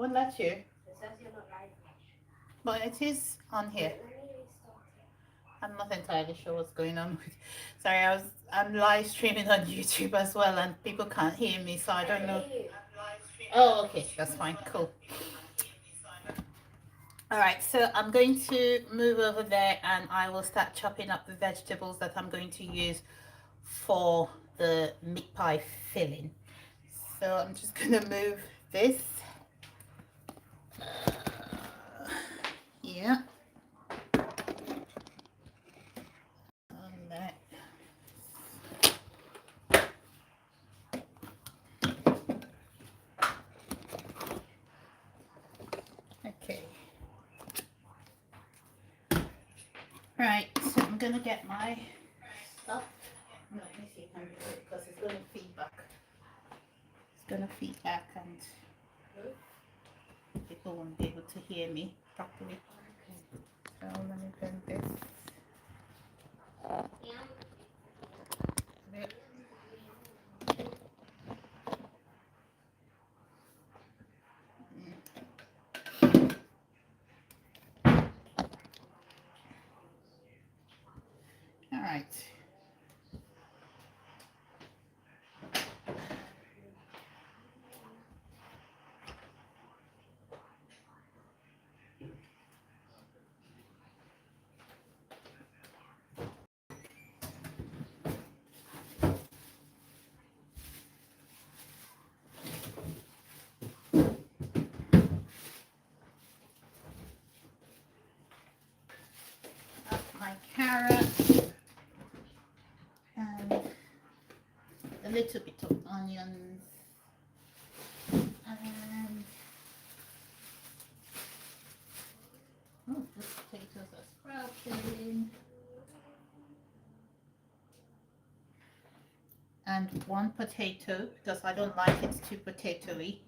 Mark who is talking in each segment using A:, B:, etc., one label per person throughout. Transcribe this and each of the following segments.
A: won't let you.
B: It says you're not live.
A: But it is on here.
B: Wait, let me restart it.
A: I'm not entirely sure what's going on with. Sorry, I'm live streaming on YouTube as well, and people can't hear me, so I
B: I
A: don't
B: can
A: know.
B: hear you.
A: Oh, okay, that's fine. Cool. All right, so I'm going to move over there, and I will start chopping up the vegetables that I'm going to use for the meat pie filling. So I'm just gonna move this. Yeah. On that. Okay. Right, so I'm gonna get my stuff. No, let me see if I can do it because it's gonna feed back. It's gonna feed back and people won't be able to hear me properly. So let me bend this. There. All right. Up my carrot and a little bit of onions and oh, the potatoes are sprouting. And one potato because I don't like it too potatoey.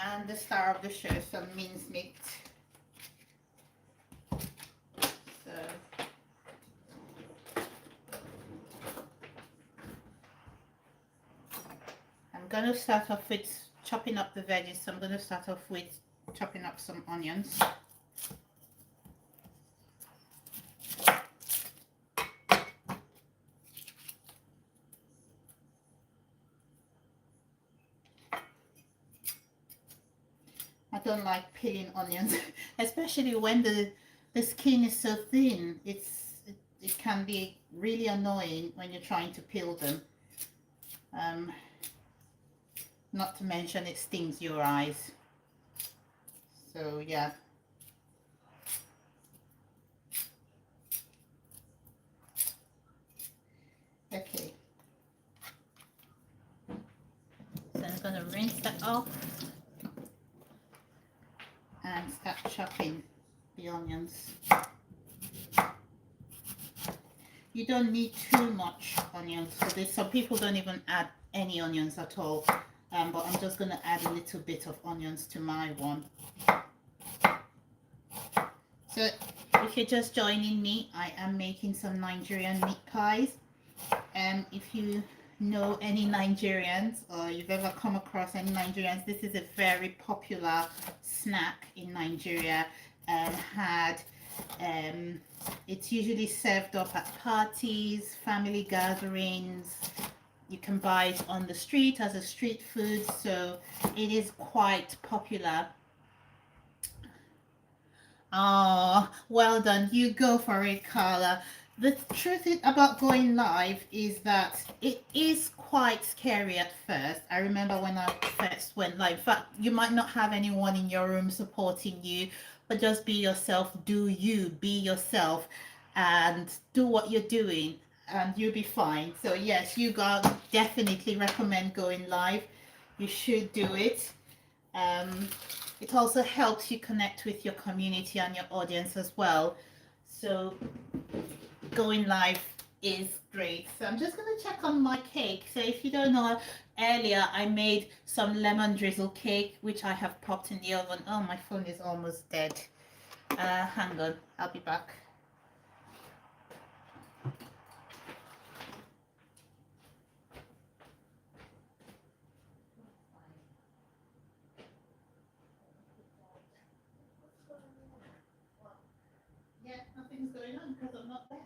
A: And the star of the show, some minced meat. So I'm gonna start off with chopping up the veggies. So I'm gonna start off with chopping up some onions. I don't like peeling onions, especially when the skin is so thin. It can be really annoying when you're trying to peel them. Um, Not to mention it stings your eyes. So yeah. Okay. So I'm gonna rinse that off and start chopping the onions. You don't need too much onions for this. Some people don't even add any onions at all. But I'm just gonna add a little bit of onions to my one. So if you're just joining me, I am making some Nigerian meat pies. If you know any Nigerians or you've ever come across any Nigerians, this is a very popular snack in Nigeria and it's usually served up at parties, family gatherings. You can buy it on the street as a street food, so it is quite popular. Oh, well done. You go for it, Carla. The truth about going live is that it is quite scary at first. I remember when I first went live. In fact, you might not have anyone in your room supporting you, but just be yourself. Do you be yourself and do what you're doing, and you'll be fine. So yes, you guys definitely recommend going live. You should do it. Um, it also helps you connect with your community and your audience as well. So going live is great. So I'm just going to check on my cake. So if you don't know, earlier I made some lemon drizzle cake, which I have popped in the oven. Oh, my phone is almost dead. Hang on, I'll be back. Yeah, nothing's going on because I'm not there.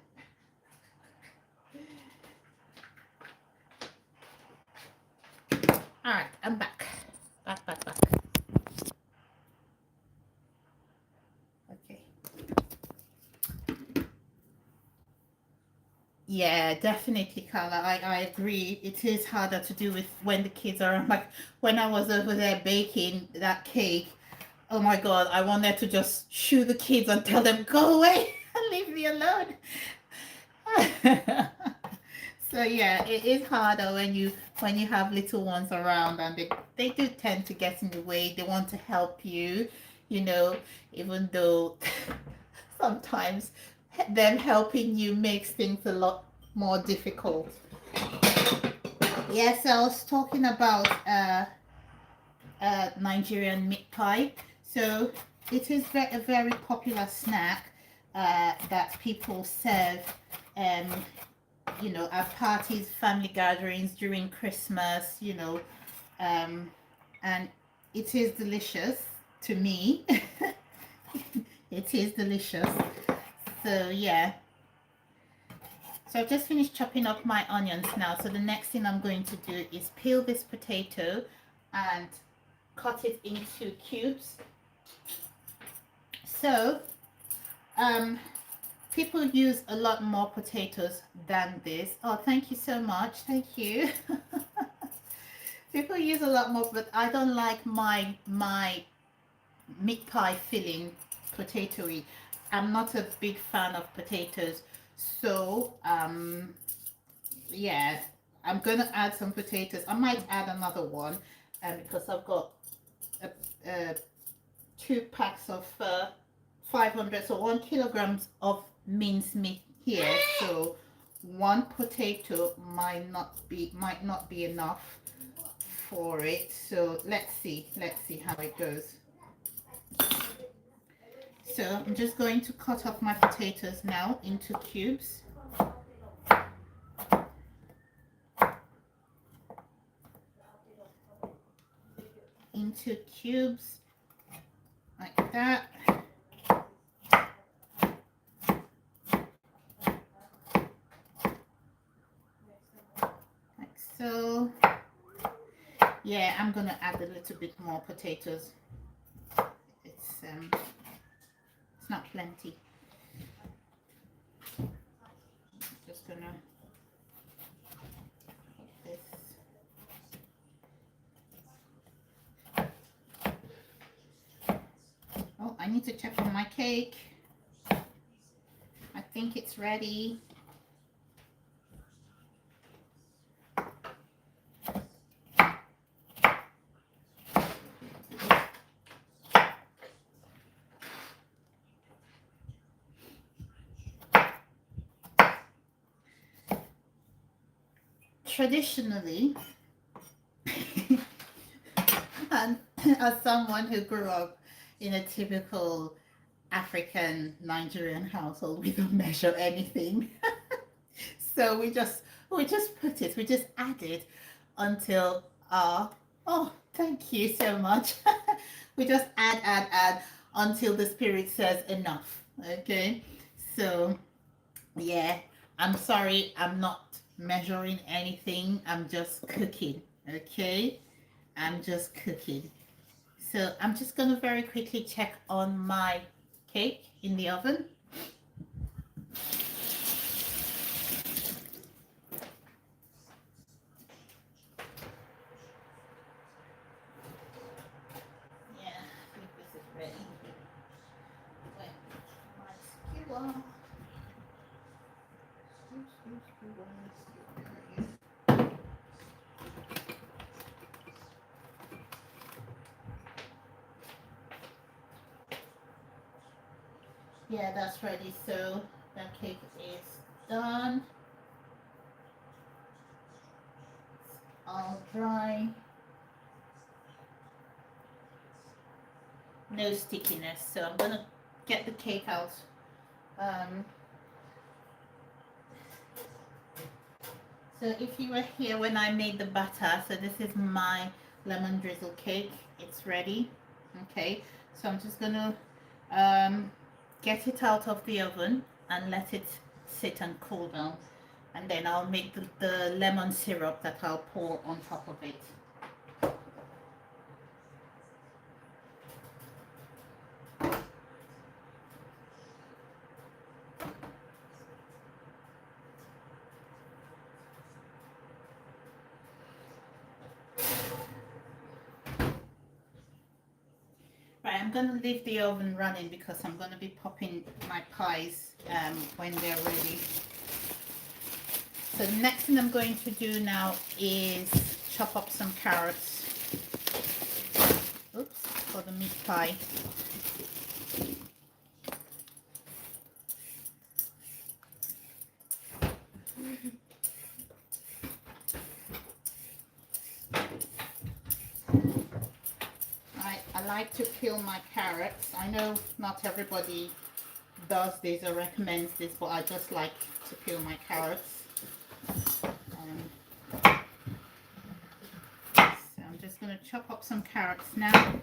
A: All right, I'm back. Back. Okay. Yeah, definitely, Carla. I agree. It is harder to do with when the kids are around. Like when I was over there baking that cake, oh my God, I wanted to just shoo the kids and tell them, go away and leave me alone. So yeah, it is harder when you have little ones around and they do tend to get in the way. They want to help you, you know, even though sometimes them helping you makes things a lot more difficult. Yes, I was talking about Nigerian meat pie. So it is a very popular snack that people serve, um, at parties, family gatherings, during Christmas, and it is delicious to me. It is delicious. So yeah. So I've just finished chopping up my onions now. So the next thing I'm going to do is peel this potato and cut it into cubes. So um, people use a lot more potatoes than this. Oh, thank you so much. Thank you. People use a lot more, but I don't like my meat pie filling potatoey. I'm not a big fan of potatoes. So yeah, I'm gonna add some potatoes. I might add another one, because I've got a, a 2 packs of 500, so 1 kilograms of minced meat here. So one potato might not be enough for it. So let's see how it goes. So I'm just going to cut up my potatoes now into cubes. Into cubes like that. Like so. Yeah, I'm gonna add a little bit more potatoes. It's not plenty. Just gonna put this. Oh, I need to check on my cake. I think it's ready. Traditionally, and as someone who grew up in a typical African Nigerian household, we don't measure anything. So we just add it until oh, thank you so much. We just add until the spirit says enough. Okay. So yeah, I'm sorry, I'm not measuring anything. I'm just cooking. Okay. I'm just cooking. So I'm just gonna very quickly check on my cake in the oven. Yeah, I think this is ready. Wait, my skewer. Yeah, that's ready. So that cake is done. All dry. No stickiness. So I'm gonna get the cake out. Um, so if you were here when I made the batter, so this is my lemon drizzle cake. It's ready. Okay, so I'm just gonna get it out of the oven and let it sit and cool down, and then I'll make the lemon syrup that I'll pour on top of it. Right, I'm going to leave the oven running because I'm going to be popping my pies when they're ready. So the next thing I'm going to do now is chop up some carrots. Oops, for the meat pie. I like to peel my carrots. I know not everybody does this or recommends this, but I just like to peel my carrots. So I'm just going to chop up some carrots now.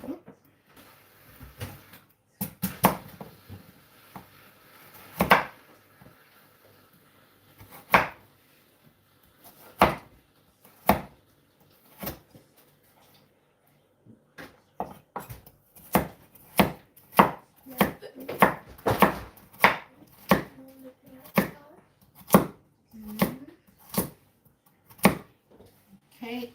A: Okay.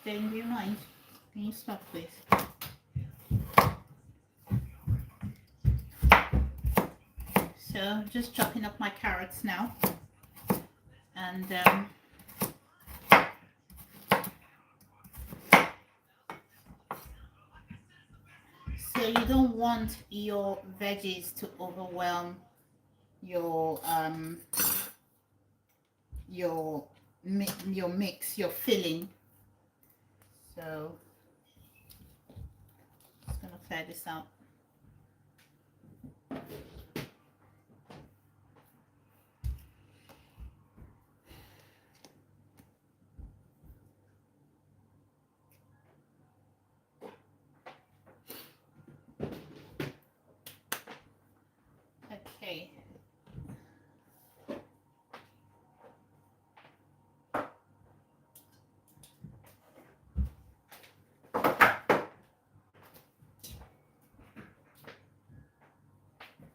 A: Jane, do you mind? Can you stop, please? So just chopping up my carrots now, and so you don't want your veggies to overwhelm your mix, your filling. So just gonna clear this out. Okay.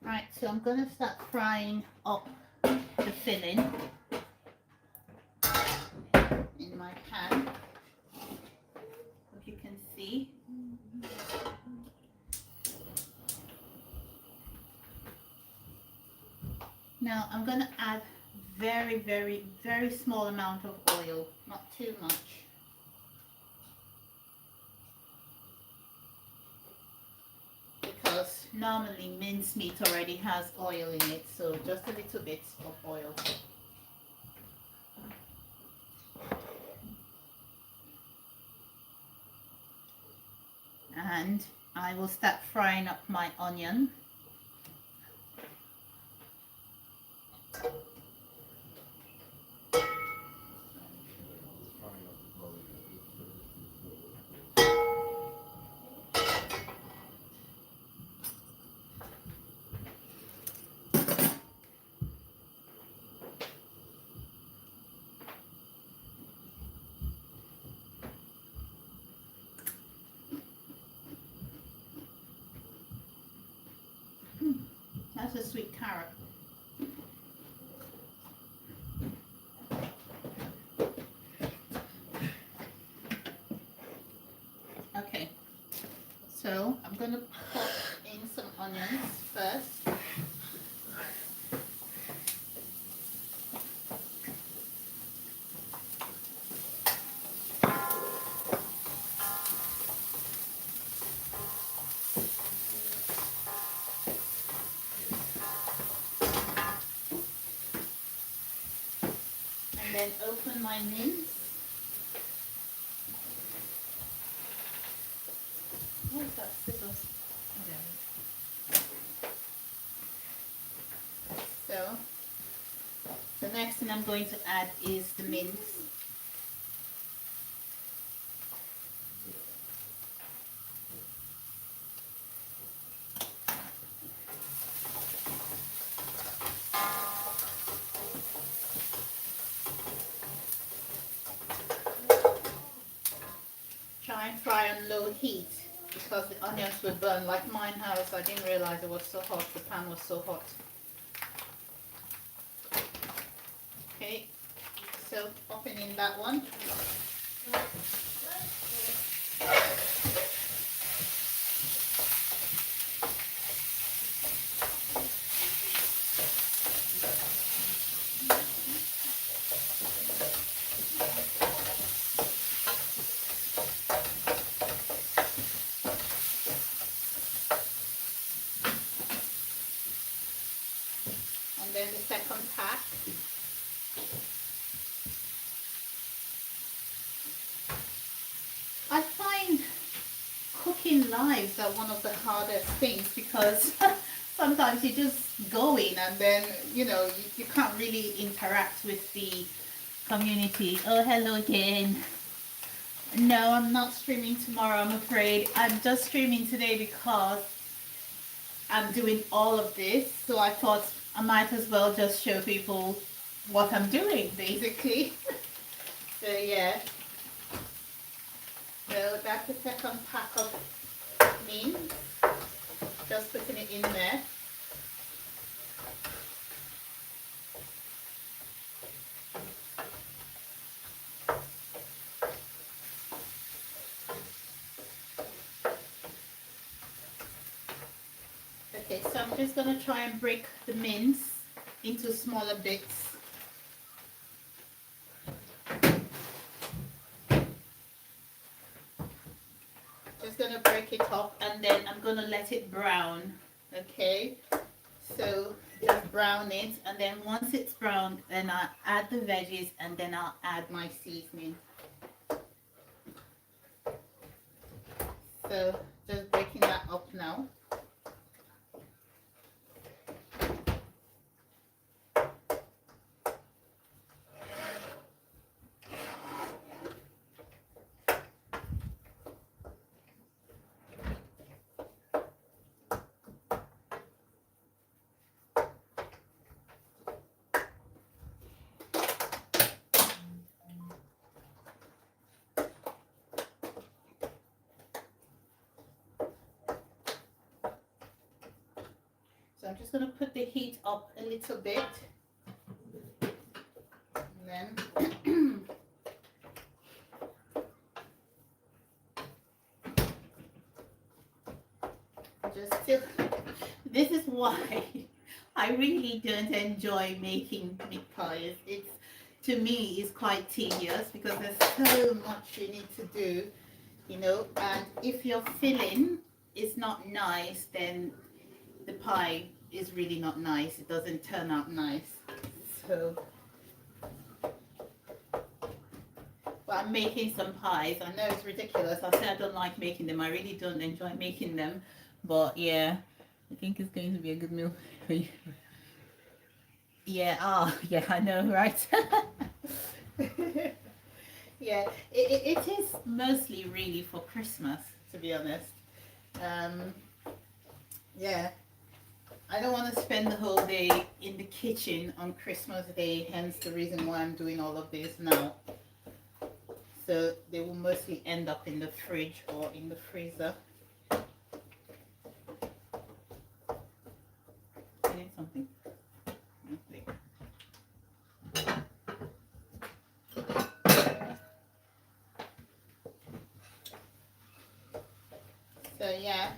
A: Right, so I'm going to start frying up the filling in my pan, as you can see. Now I'm going to add very, very, very small amount of oil, not too much. Because normally minced meat already has oil in it, so just a little bit of oil. And I will start frying up my onion. That's a sweet carrot. Okay, so I'm going to put in some onions first. then open my mince. What is that? Scissors. So the next thing I'm going to add is the mince. Try and fry on low heat because the onions will burn. Like mine has, I didn't realize it was so hot. The pan was so hot. Okay, so popping in that one. And then the second pack. I find cooking lives are one of the hardest things because sometimes you just go in and then you can't really interact with the community. Oh, hello again. No, I'm not streaming tomorrow, I'm afraid. I'm just streaming today because I'm doing all of this, so I thought I might as well just show people what I'm doing basically. So yeah, so that's the second pack of mince. Just putting it in there. Okay, so I'm just going to try and break the mince into smaller bits. Just going to break it up and then I'm going to let it brown. Okay, so just brown it, and then once it's browned, then I'll add the veggies and then I'll add my seasoning. So just breaking that up now. So I'm just going to put the heat up a little bit, and then just still, this is why I really don't enjoy making meat pies. It's, to me, it's quite tedious because there's so much you need to do, and if your filling is not nice, then the pie is really not nice. It doesn't turn out nice. So, but I'm making some pies. I know it's ridiculous. I say I don't like making them. I really don't enjoy making them. But yeah, I think it's going to be a good meal for you. Yeah, yeah, I know, right? Yeah, it is mostly really for Christmas, to be honest. Um, yeah. I don't want to spend the whole day in the kitchen on Christmas Day, hence the reason why I'm doing all of this now. So they will mostly end up in the fridge or in the freezer. I need something. Okay. So yeah.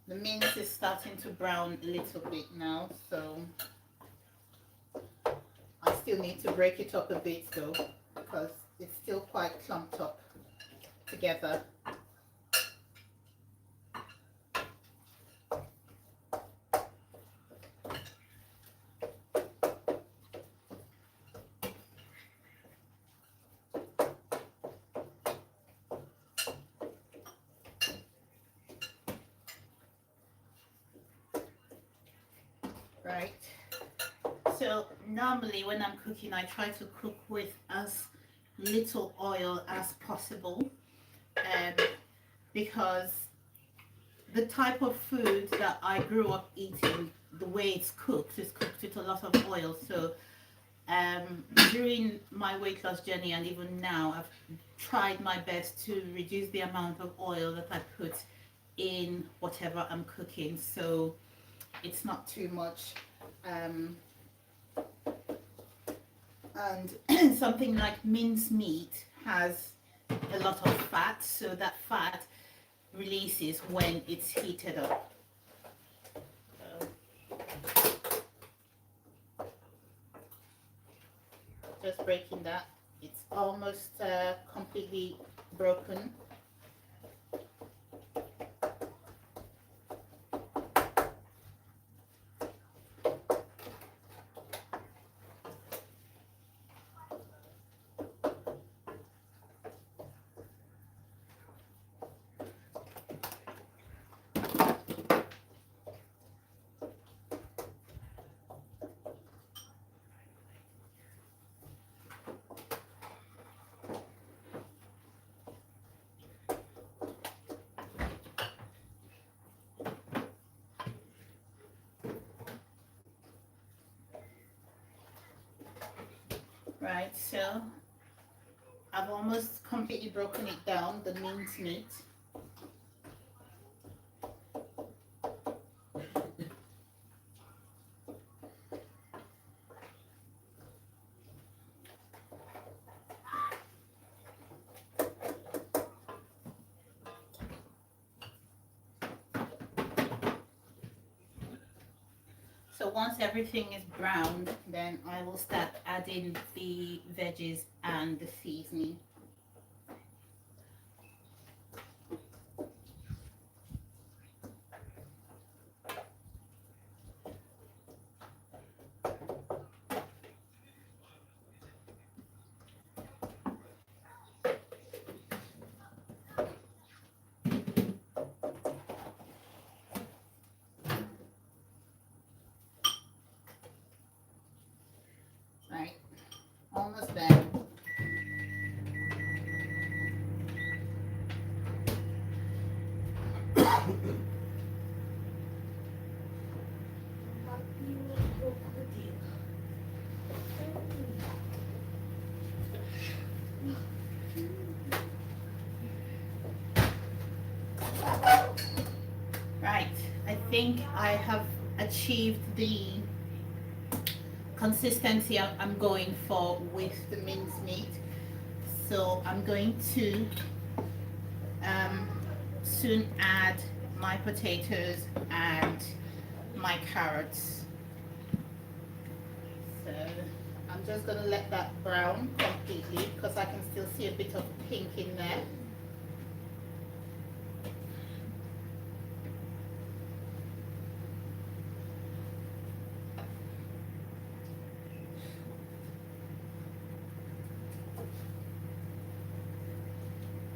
A: The mince is starting to brown a little bit now, so I still need to break it up a bit though, because it's still quite clumped up together. Right. So normally when I'm cooking, I try to cook with as little oil as possible, um, because the type of food that I grew up eating, the way it's cooked, is cooked with a lot of oil. So during my weight loss journey and even now, I've tried my best to reduce the amount of oil that I put in whatever I'm cooking, so it's not too much. Um, and something like mince meat has a lot of fat, so that fat releases when it's heated up. So just breaking that, it's almost completely broken. Right, so I've almost completely broken it down, the mince meat. So once everything is browned, then I will start adding the veggies and the seasoning. Right, almost there. Right, I think I have achieved the consistency I'm going for with the mincemeat. So I'm going to um, soon add my potatoes and my carrots. So I'm just going to let that brown completely because I can still see a bit of pink in there.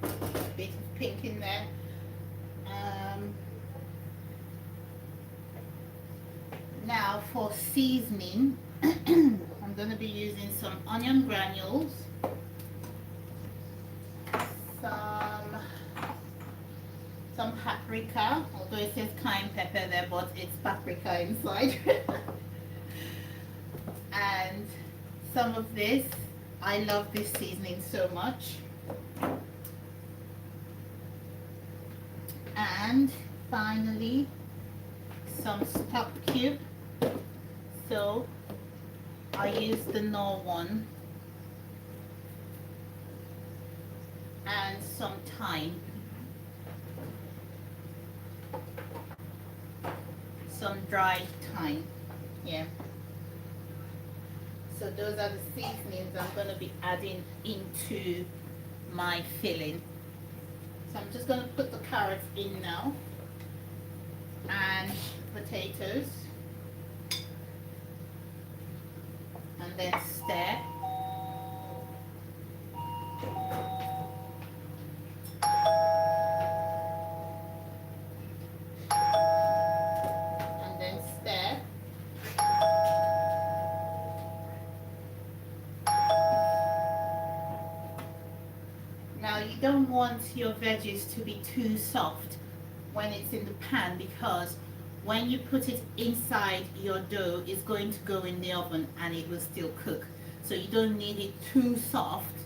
A: A bit of pink in there. Now for seasoning, I'm going to be using some onion granules, some paprika, although it says cayenne pepper there, but it's paprika inside, and some of this. I love this seasoning so much. And finally, some stock cube. So I use the Knorr one, and some thyme, some dried thyme. Yeah. So those are the seasonings I'm going to be adding into my filling. So I'm just going to put the carrots in now, and potatoes, and then stir. And then stir. don't want your veggies to be too soft when it's in the pan, because when you put it inside your dough, it's going to go in the oven and it will still cook. So you don't need it too soft,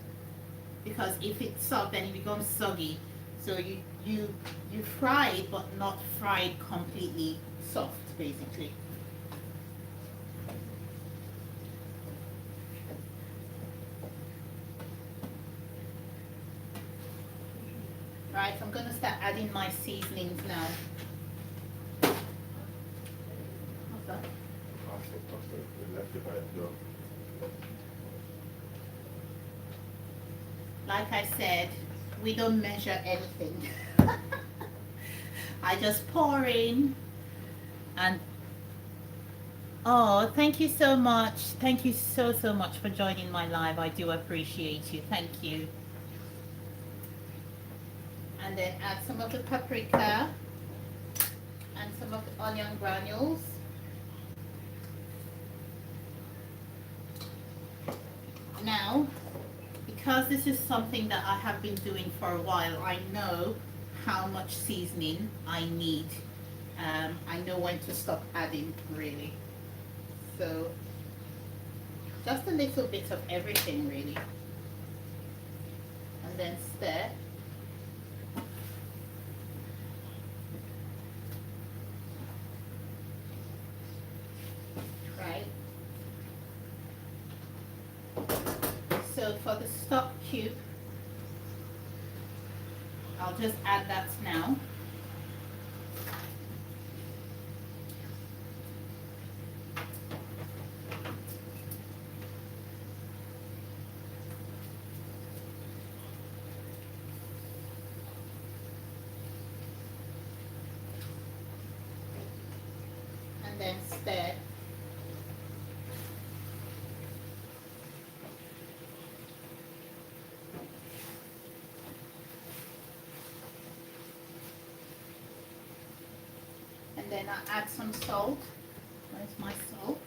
A: because if it's soft then it becomes soggy. So you fry it but not fry it completely soft, basically. Right, I'm gonna start adding my seasonings now. What's that?
C: Pasta, we left it by itself.
A: Like I said, we don't measure anything. I just pour in. And oh, thank you so much. Thank you so much for joining my live. I do appreciate you. Thank you. And then add some of the paprika and some of the onion granules. Now, because this is something that I have been doing for a while, I know how much seasoning I need. I know when to stop adding, really. So, just a little bit of everything, really. And then stir. Right. So for the stock cube, I'll just add that now. And then stir. And then I add some salt. Where's my salt?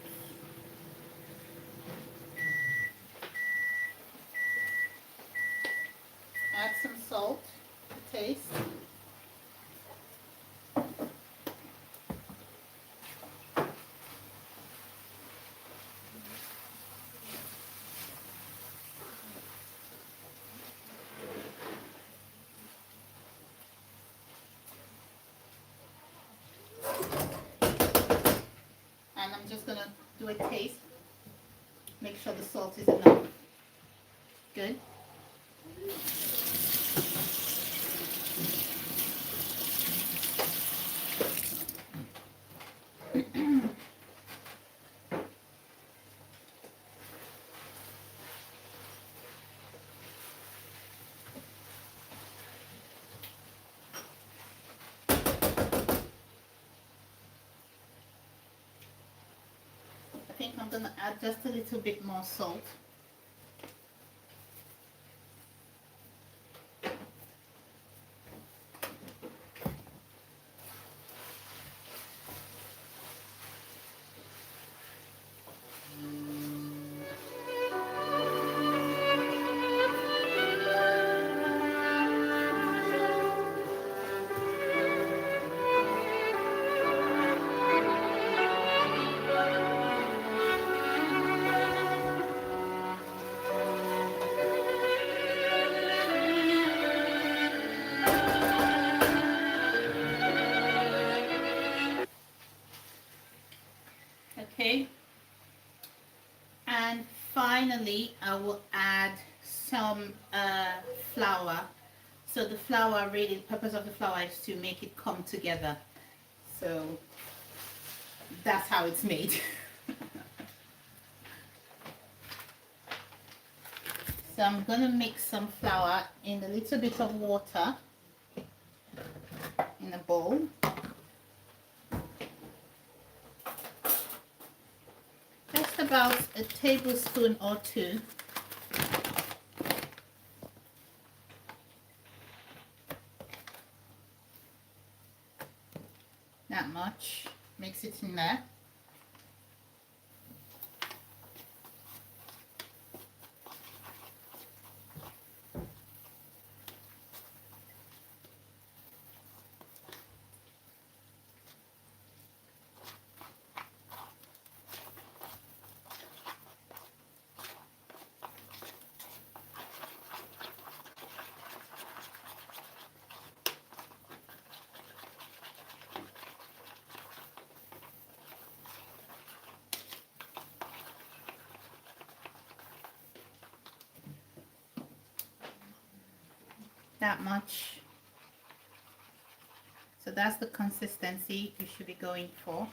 A: Add some salt to taste. And I'm just gonna do a taste. Make sure the salt is enough. Good. I think I'm gonna add just a little bit more salt. Okay. And finally, I will add some flour. So the flour, really, the purpose of the flour is to make it come together. So that's how it's made. So I'm gonna mix some flour in a little bit of water in a bowl. Just about a tablespoon or two. That much. Mix it in there. that much. So that's the consistency you should be going for.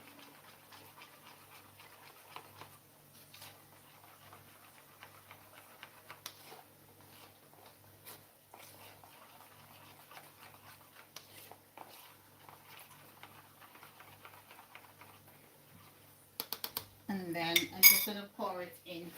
A: And then I'm just going to pour it in.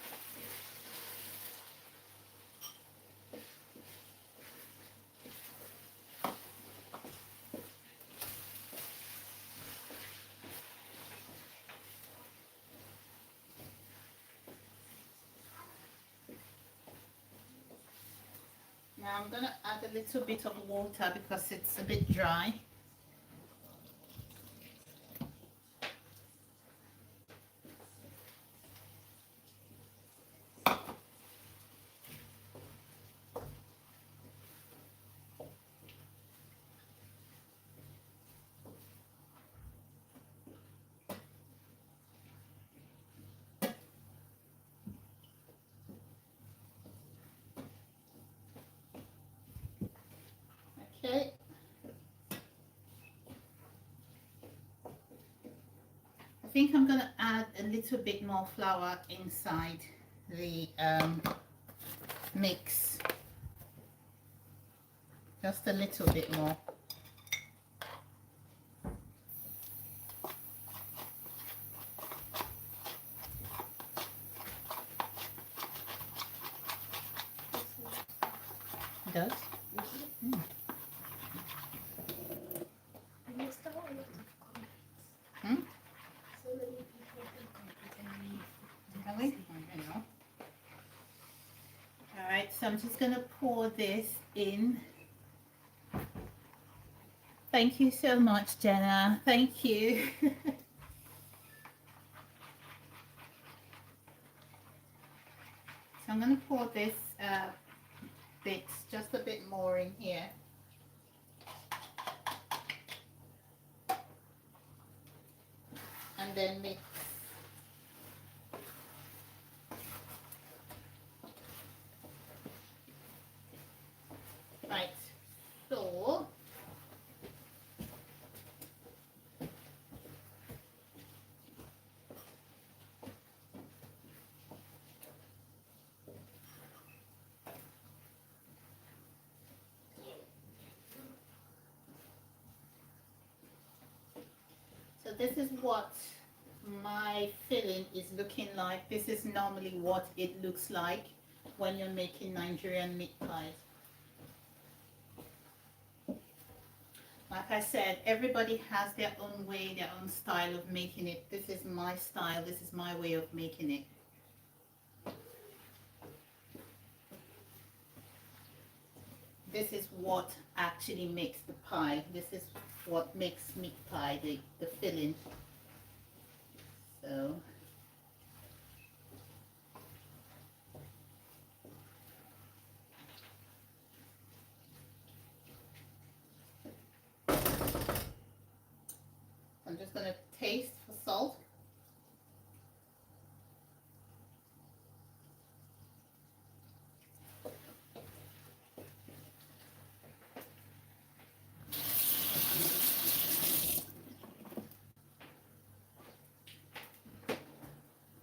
A: Now I'm going to add a little bit of water because it's a bit dry. Okay. I think I'm going to add a little bit more flour inside the mix. Just a little bit more. It does? Mm.
B: You missed out a lot of comments.
A: Hmm?
B: So many people have commented.
A: Have we? I don't know. Alright, so I'm just going to pour this in. Thank you so much, Jenna. Thank you. So I'm going to pour this bit, just a bit more in here. And then mix. Right, so this is what my filling is looking like. This is normally what it looks like when you're making Nigerian meat pies. Like I said, everybody has their own way, their own style of making it. This is my style. This is my way of making it. This is what actually makes the pie. This is what makes meat pie, the filling. So I'm just going to taste for salt.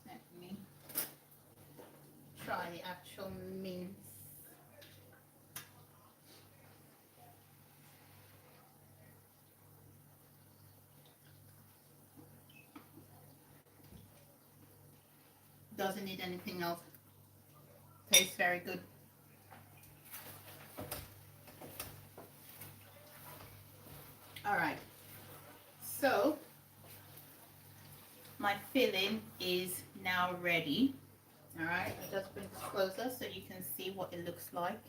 A: Let me try the actual mince. Doesn't need anything else. Tastes very good. All right. So my filling is now ready. All right. I'll just bring this closer so you can see what it looks like.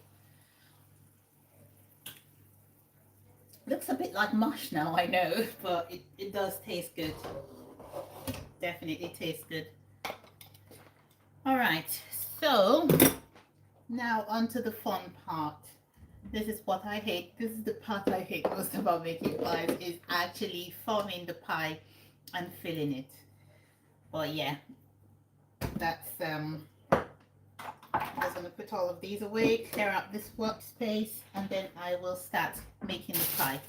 A: Looks a bit like mush now, I know, but it does taste good. Definitely tastes good. All right, so now onto the fun part. This is what I hate. This is the part I hate most about making pies, is actually forming the pie and filling it. But yeah, that's I'm just gonna put put all of these away, clear out this workspace, and then I will start making the pie.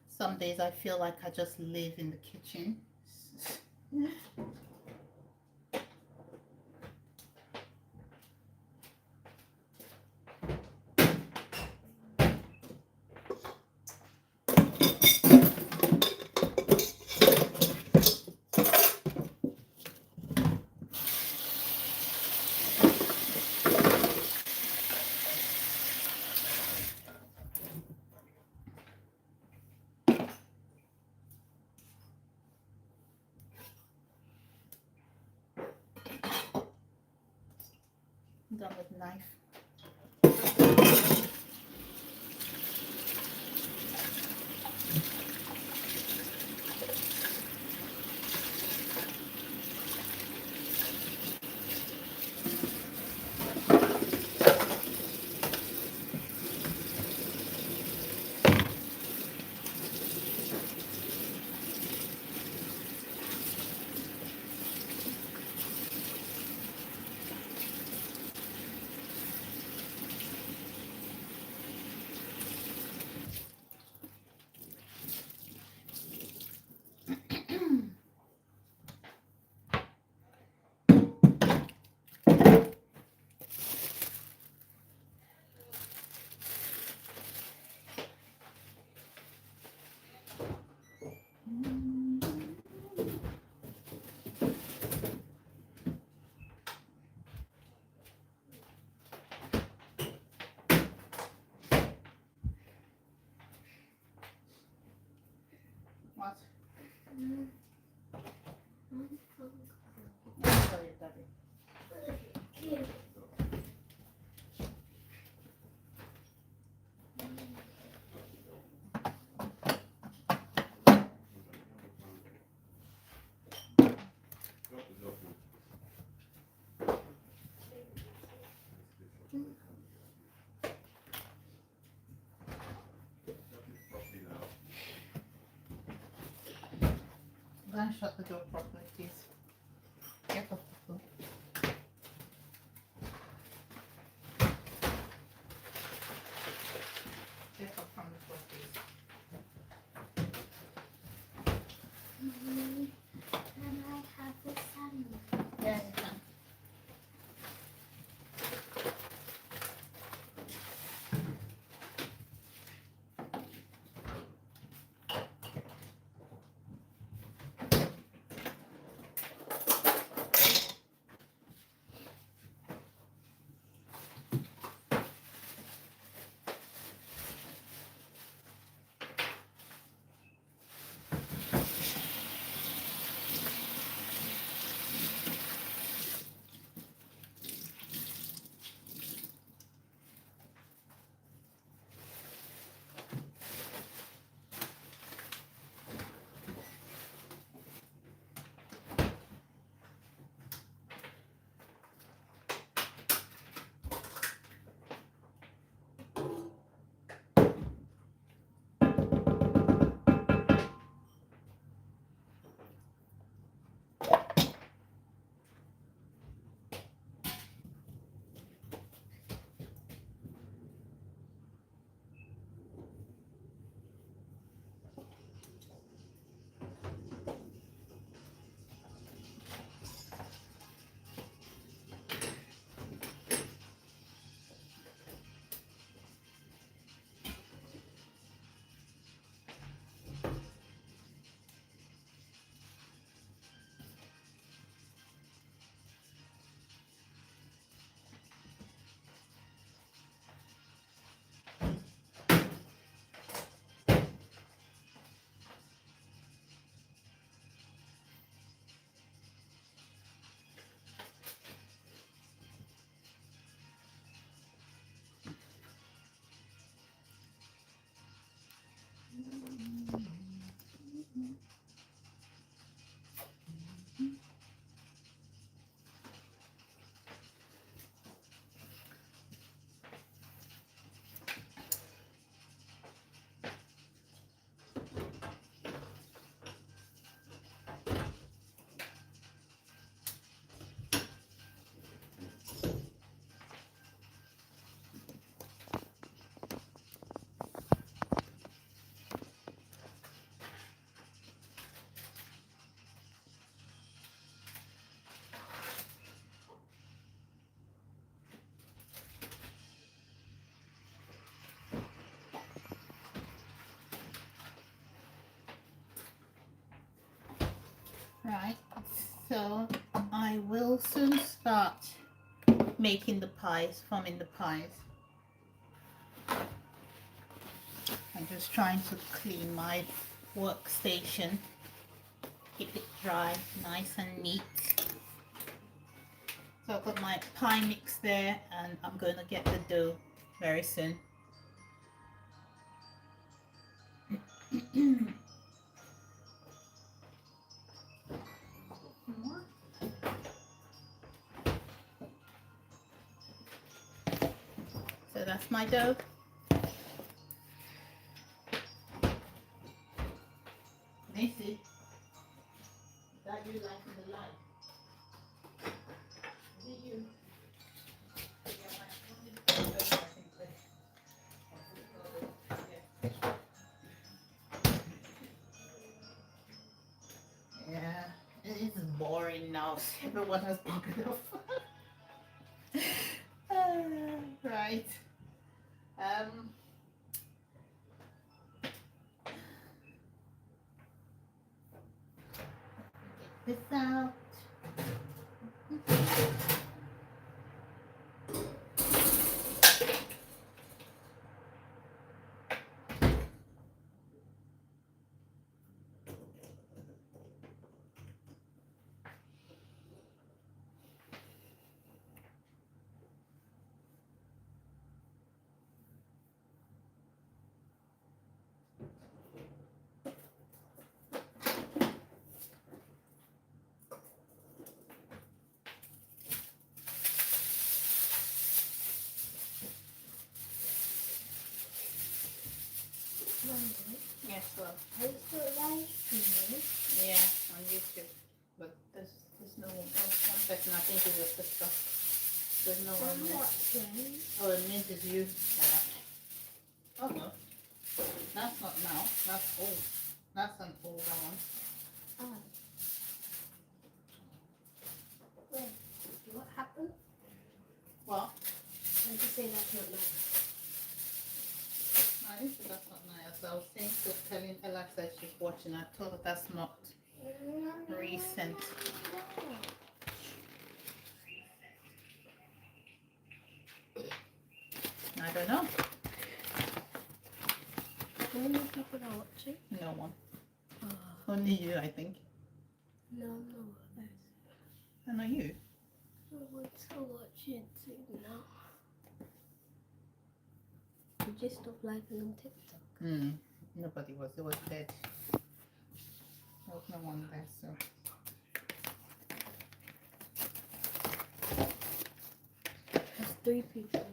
A: Some days I feel like I just live in the kitchen. Done with knife. What? Sorry, Daddy. Go and shut the door properly, please. Get off the floor. Get up from the floor, please.
B: Mommy, can I have the sandwich?
A: Yeah, you can. Right. So I will soon start making the pies, forming the pies. I'm just trying to clean my workstation, keep it dry, nice and neat. So I've got my pie mix there and I'm going to get the dough very soon. So that's my dough. Macy, is that you lighting the light? Is it you? Yeah, it is boring now. Everyone has buggered off. Right. Um, get this out.
B: Mommy,
A: Yes, well,
B: are you still live streaming?
A: yeah, on YouTube. But there's no one. Oh, one second, I think it's your sister. There's no one
B: I'm
A: there.
B: watching.
A: Oh, it means it's you. Oh no, that's not now. That's old. That's an older one.
B: Oh. Wait, what happened?
A: Well,
B: I just say that's not nice.
A: I said that's not nice. I was saying to telling Alexa she's watching. I told her that's not recent. I don't know.
B: How many people are watching?
A: No one.
B: Oh,
A: Only you, I think.
B: no, no others.
A: I know you.
B: I want to watch it too now. You just stopped live on TikTok.
A: Nobody was. It was dead. There was no one there, so.
B: There's 3 people watching.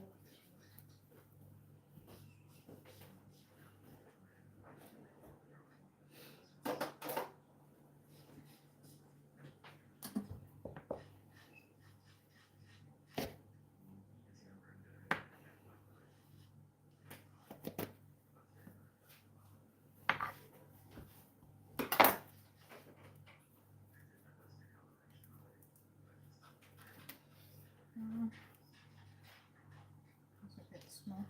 A: It's a bit small.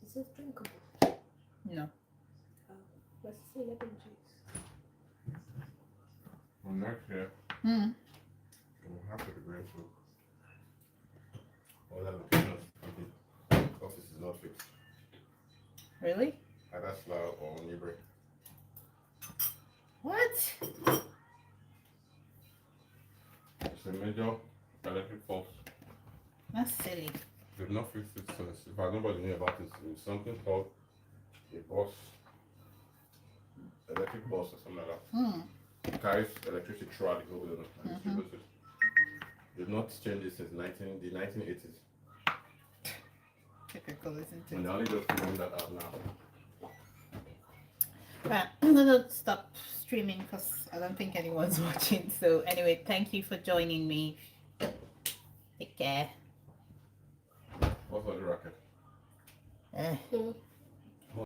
B: Is this drinkable?
A: No.
B: Oh, let's see lemon juice.
C: Well, next year,
A: Hmm.
C: we'll have to be grateful. All that locations, the office is not fixed.
A: Really?
C: Either Slough or Newbury.
A: What?
C: It's a major electric fault.
A: That's silly.
C: They've not fixed it since. In fact, nobody knew about it. It's something called a bus, electric bus or something like that. It carries electricity throughout the whole building and distributes it. They've not changed it since the 1980s.
A: Typical, isn't
C: And
A: it?
C: they only just found that out now.
A: Right, I'm gonna stop streaming because I don't think anyone's watching. So anyway, thank you for joining me. Take care.
C: What's on the racket?
A: Eh.